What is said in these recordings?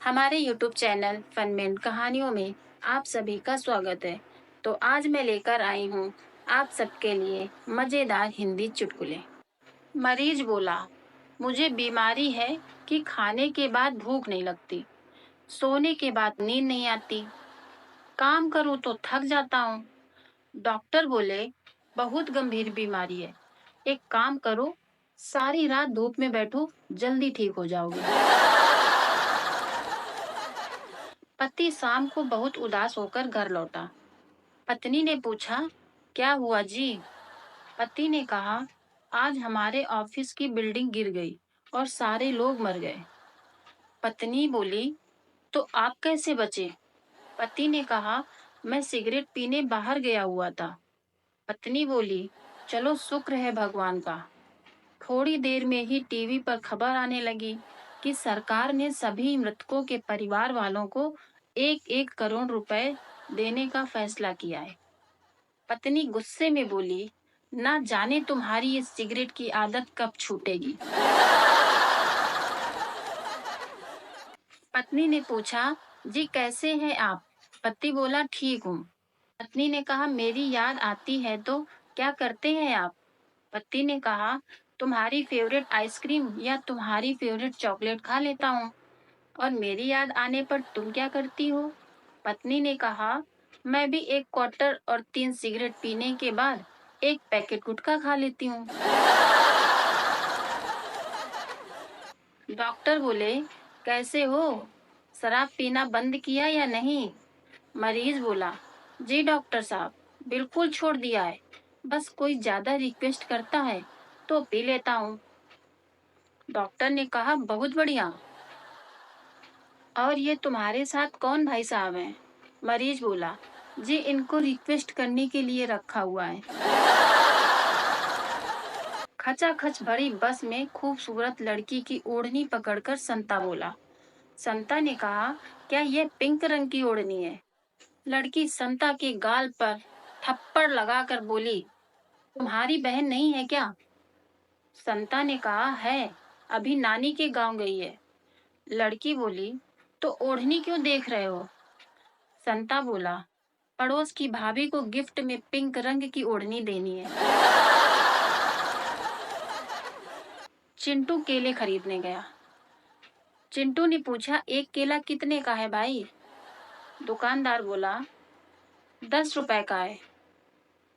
हमारे YouTube channel फनमेंट कहानियों में आप सभी का स्वागत है। तो आज मैं लेकर आई हूँ आप सबके लिए मज़ेदार हिंदी चुटकुले। मरीज बोला, मुझे बीमारी है कि खाने के बाद भूख नहीं लगती, सोने के बाद नींद नहीं आती, काम करूँ तो थक जाता हूँ। डॉक्टर बोले, बहुत गंभीर बीमारी है, एक काम करो, सारी रात धूप में बैठो, जल्दी ठीक हो जाओगे। पति शाम को बहुत उदास होकर घर लौटा। पत्नी ने पूछा, क्या हुआ जी? पति ने कहा, आज हमारे ऑफिस की बिल्डिंग गिर गई और सारे लोग मर गए। पत्नी बोली, तो आप कैसे बचे? पति ने कहा, मैं सिगरेट पीने बाहर गया हुआ था। पत्नी बोली, चलो शुक्र है भगवान का। थोड़ी देर में ही टीवी पर खबर आने लगी कि सरकार ने सभी मृतकों के परिवार वालों को 1-1 करोड़ रुपए देने का फैसला किया है। पत्नी गुस्से में बोली, ना जाने तुम्हारी ये सिगरेट की आदत कब छूटेगी। पत्नी ने पूछा, जी कैसे हैं आप? पति बोला, ठीक हूँ। पत्नी ने कहा, मेरी याद आती है तो क्या करते हैं आप? पति ने कहा, तुम्हारी फेवरेट आइसक्रीम या तुम्हारी फेवरेट चॉकलेट खा लेता हूँ। और मेरी याद आने पर तुम क्या करती हो? पत्नी ने कहा, मैं भी 1 क्वार्टर और 3 सिगरेट पीने के बाद 1 पैकेट गुटखा खा लेती हूँ। डॉक्टर बोले, कैसे हो? शराब पीना बंद किया या नहीं? मरीज बोला, जी डॉक्टर साहब, बिल्कुल छोड़ दिया है। बस कोई ज्यादा रिक्वेस्ट करता है तो पी लेता हूँ। डॉक्टर ने कहा, बहुत बढ़िया। और ये तुम्हारे साथ कौन भाई साहब हैं? मरीज बोला, जी इनको रिक्वेस्ट करने के लिए रखा हुआ है। खचाखच भरी बस में खूबसूरत लड़की की ओढ़नी पकड़कर संता बोला। संता ने कहा, क्या ये पिंक रंग की ओढ़नी है? लड़की संता के गाल पर थप्पड़ लगाकर बोली, तुम्हारी बहन नहीं है क्या? संता ने कहा, है, अभी नानी के गांव गई है। लड़की बोली, तो ओढ़नी क्यों देख रहे हो? संता बोला, पड़ोस की भाभी को गिफ्ट में पिंक रंग की ओढ़नी देनी है। चिंटू केले खरीदने गया। चिंटू ने पूछा, एक केला कितने का है भाई? दुकानदार बोला, 10 रुपए का है।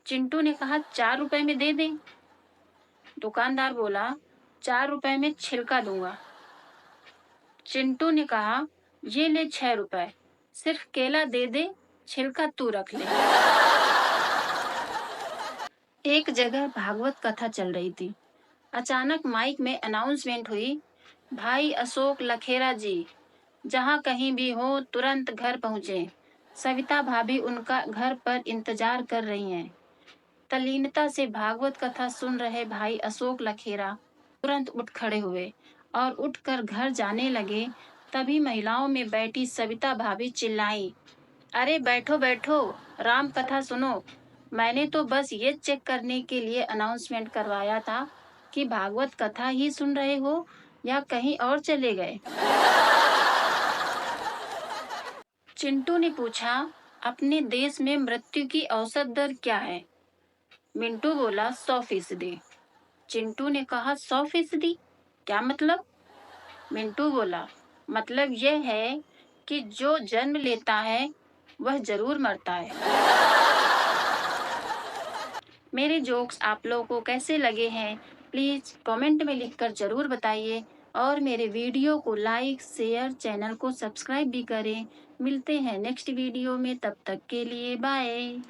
चिंटू ने कहा, 4 रुपए में दे दें। दुकानदार बोला, 4 रुपए में छिलका दूंगा। चिंटू ने कहा, ये ले 6 रुपए, सिर्फ केला दे दे, छिलका तू रख ले। एक जगह भागवत कथा चल रही थी। अचानक माइक में अनाउंसमेंट हुई, भाई अशोक लखेरा जी, जहाँ कहीं भी हो तुरंत घर पहुँचे। सविता भाभी उनका घर पर इंतजार कर रही हैं। तल्लीनता से भागवत कथा सुन रहे भाई अशोक लखेरा तुरंत उठ खड़े हुए और उठकर घर जाने लगे। तभी महिलाओं में बैठी सविता भाभी चिल्लाई, अरे बैठो बैठो, राम कथा सुनो। मैंने तो बस ये चेक करने के लिए अनाउंसमेंट करवाया था कि भागवत कथा ही सुन रहे हो या कहीं और चले गए। चिंटू ने पूछा, अपने देश में मृत्यु की औसत दर क्या है? मिंटू बोला, 100%। चिंटू ने कहा, 100%? क्या मतलब? मिंटू बोला, मतलब यह है कि जो जन्म लेता है वह जरूर मरता है। मेरे जोक्स आप लोगों को कैसे लगे हैं, प्लीज कमेंट में लिखकर जरूर बताइए और मेरे वीडियो को लाइक शेयर चैनल को सब्सक्राइब भी करें। मिलते हैं नेक्स्ट वीडियो में, तब तक के लिए बाय।